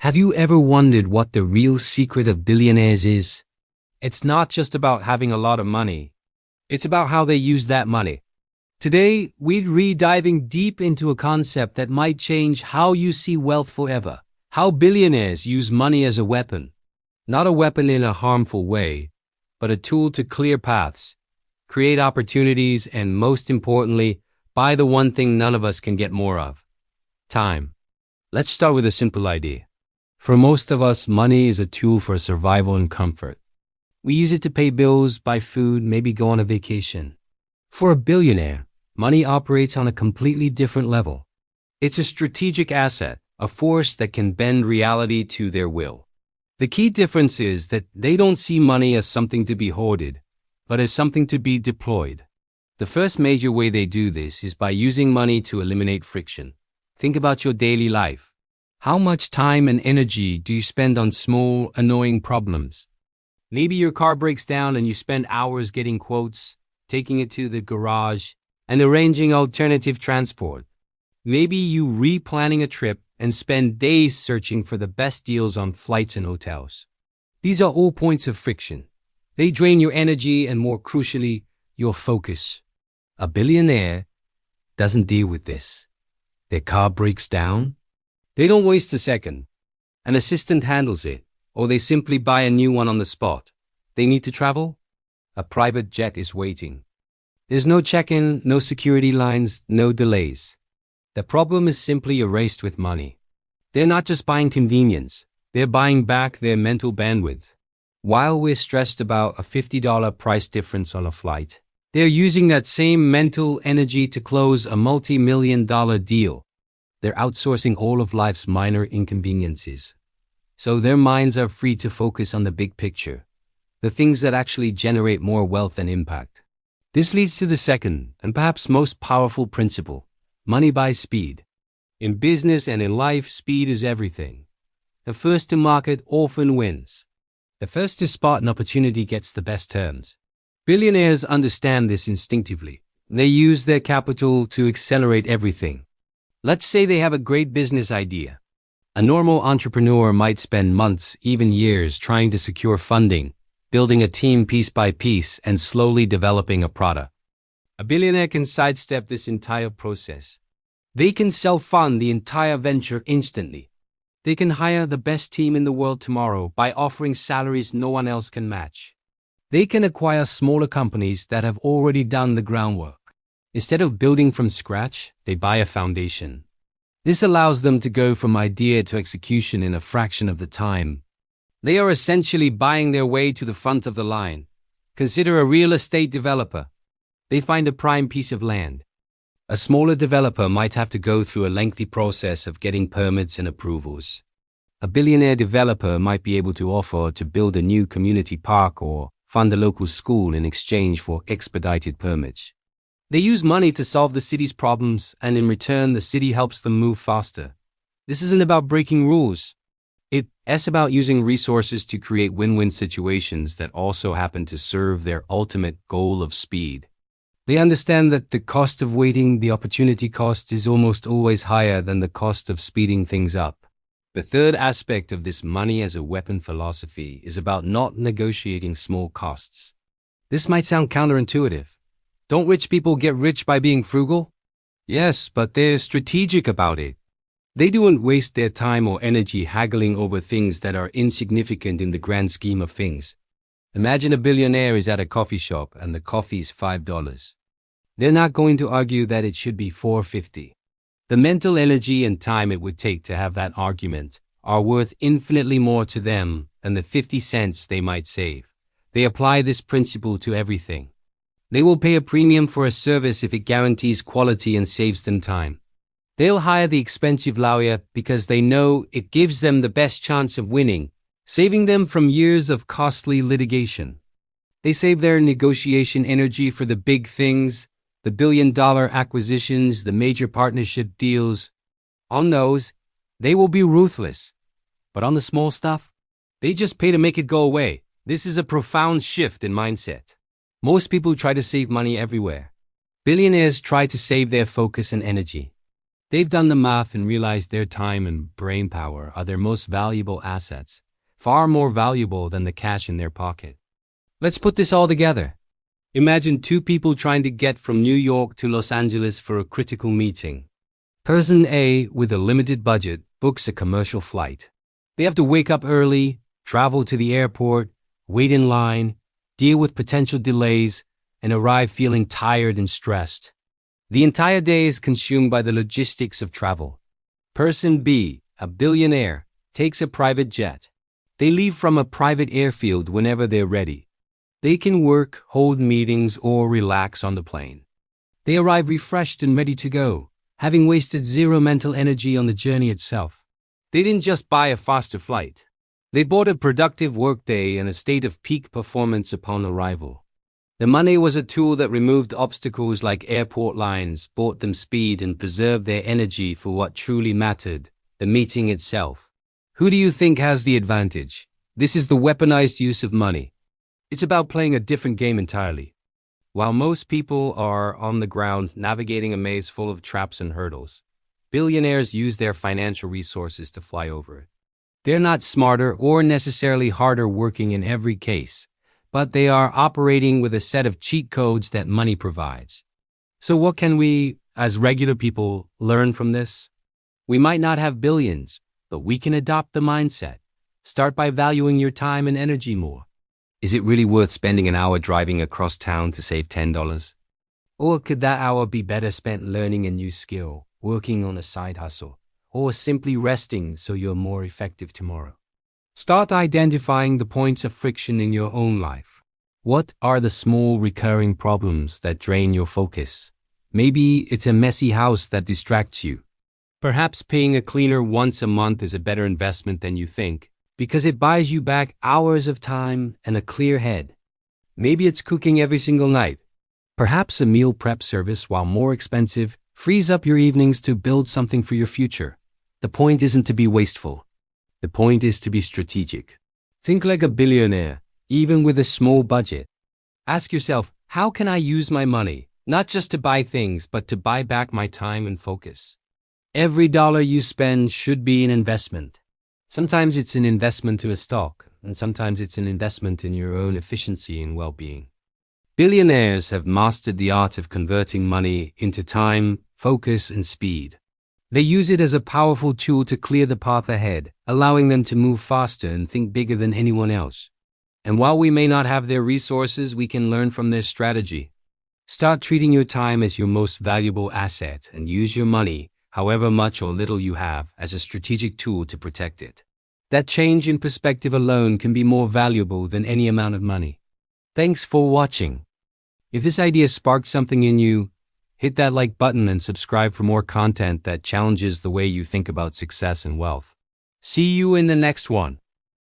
Have you ever wondered what the real secret of billionaires is? It's not just about having a lot of money. It's about how they use that money. Today, we're diving deep into a concept that might change how you see wealth forever. How billionaires use money as a weapon. Not a weapon in a harmful way, but a tool to clear paths, create opportunities, and most importantly, buy the one thing none of us can get more of: time. Let's start with a simple idea. For most of us, money is a tool for survival and comfort. We use it to pay bills, buy food, maybe go on a vacation. For a billionaire, money operates on a completely different level. It's a strategic asset, a force that can bend reality to their will. The key difference is that they don't see money as something to be hoarded, but as something to be deployed. The first major way they do this is by using money to eliminate friction. Think about your daily life. How much time and energy do you spend on small, annoying problems? Maybe your car breaks down and you spend hours getting quotes, taking it to the garage, and arranging alternative transport. Maybe you replanning a trip and spend days searching for the best deals on flights and hotels. These are all points of friction. They drain your energy and, more crucially, your focus. A billionaire doesn't deal with this. Their car breaks down. They don't waste a second. An assistant handles it, or they simply buy a new one on the spot. They need to travel? A private jet is waiting. There's no check-in, no security lines, no delays. The problem is simply erased with money. They're not just buying convenience. They're buying back their mental bandwidth. While we're stressed about a $50 price difference on a flight, they're using that same mental energy to close a multi-million-dollar deal. They're outsourcing all of life's minor inconveniences. So their minds are free to focus on the big picture, the things that actually generate more wealth and impact. This leads to the second, and perhaps most powerful principle: money buys speed. In business and in life, speed is everything. The first to market often wins. The first to spot an opportunity gets the best terms. Billionaires understand this instinctively. They use their capital to accelerate everything. Let's say they have a great business idea. A normal entrepreneur might spend months, even years, trying to secure funding, building a team piece by piece, and slowly developing a product. A billionaire can sidestep this entire process. They can self-fund the entire venture instantly. They can hire the best team in the world tomorrow by offering salaries no one else can match. They can acquire smaller companies that have already done the groundwork. Instead of building from scratch, they buy a foundation. This allows them to go from idea to execution in a fraction of the time. They are essentially buying their way to the front of the line. Consider a real estate developer. They find a prime piece of land. A smaller developer might have to go through a lengthy process of getting permits and approvals. A billionaire developer might be able to offer to build a new community park or fund a local school in exchange for expedited permits. They use money to solve the city's problems, and in return, the city helps them move faster. This isn't about breaking rules. It's about using resources to create win-win situations that also happen to serve their ultimate goal of speed. They understand that the cost of waiting, the opportunity cost, is almost always higher than the cost of speeding things up. The third aspect of this money as a weapon philosophy is about not negotiating small costs. This might sound counterintuitive. Don't rich people get rich by being frugal? Yes, but they're strategic about it. They don't waste their time or energy haggling over things that are insignificant in the grand scheme of things. Imagine a billionaire is at a coffee shop and the coffee is $5. They're not going to argue that it should be $4.50. The mental energy and time it would take to have that argument are worth infinitely more to them than the 50 cents they might save. They apply this principle to everything. They will pay a premium for a service if it guarantees quality and saves them time. They'll hire the expensive lawyer because they know it gives them the best chance of winning, saving them from years of costly litigation. They save their negotiation energy for the big things, the billion-dollar acquisitions, the major partnership deals. On those, they will be ruthless. But on the small stuff, they just pay to make it go away. This is a profound shift in mindset. Most people try to save money everywhere. Billionaires try to save their focus and energy. They've done the math and realized their time and brain power are their most valuable assets, far more valuable than the cash in their pocket. Let's put this all together. Imagine two people trying to get from New York to Los Angeles for a critical meeting. Person A, with a limited budget, books a commercial flight. They have to wake up early, travel to the airport, wait in line, deal with potential delays, and arrive feeling tired and stressed. The entire day is consumed by the logistics of travel. Person B, a billionaire, takes a private jet. They leave from a private airfield whenever they're ready. They can work, hold meetings, or relax on the plane. They arrive refreshed and ready to go, having wasted zero mental energy on the journey itself. They didn't just buy a faster flight. They bought a productive workday and a state of peak performance upon arrival. The money was a tool that removed obstacles like airport lines, bought them speed, and preserved their energy for what truly mattered, the meeting itself. Who do you think has the advantage? This is the weaponized use of money. It's about playing a different game entirely. While most people are on the ground navigating a maze full of traps and hurdles, billionaires use their financial resources to fly over it. They're not smarter or necessarily harder working in every case, but they are operating with a set of cheat codes that money provides. So what can we, as regular people, learn from this? We might not have billions, but we can adopt the mindset. Start by valuing your time and energy more. Is it really worth spending an hour driving across town to save $10? Or could that hour be better spent learning a new skill, working on a side hustle, or simply resting so you're more effective tomorrow? Start identifying the points of friction in your own life. What are the small recurring problems that drain your focus? Maybe it's a messy house that distracts you. Perhaps paying a cleaner once a month is a better investment than you think, because it buys you back hours of time and a clear head. Maybe it's cooking every single night. Perhaps a meal prep service, while more expensive, frees up your evenings to build something for your future. The point isn't to be wasteful. The point is to be strategic. Think like a billionaire, even with a small budget. Ask yourself, how can I use my money, not just to buy things, but to buy back my time and focus? Every dollar you spend should be an investment. Sometimes it's an investment to a stock, and sometimes it's an investment in your own efficiency and well-being. Billionaires have mastered the art of converting money into time, focus, and speed. They use it as a powerful tool to clear the path ahead, allowing them to move faster and think bigger than anyone else. And while we may not have their resources, we can learn from their strategy. Start treating your time as your most valuable asset and use your money, however much or little you have, as a strategic tool to protect it. That change in perspective alone can be more valuable than any amount of money. Thanks for watching. If this idea sparked something in you, hit that like button and subscribe for more content that challenges the way you think about success and wealth. See you in the next one.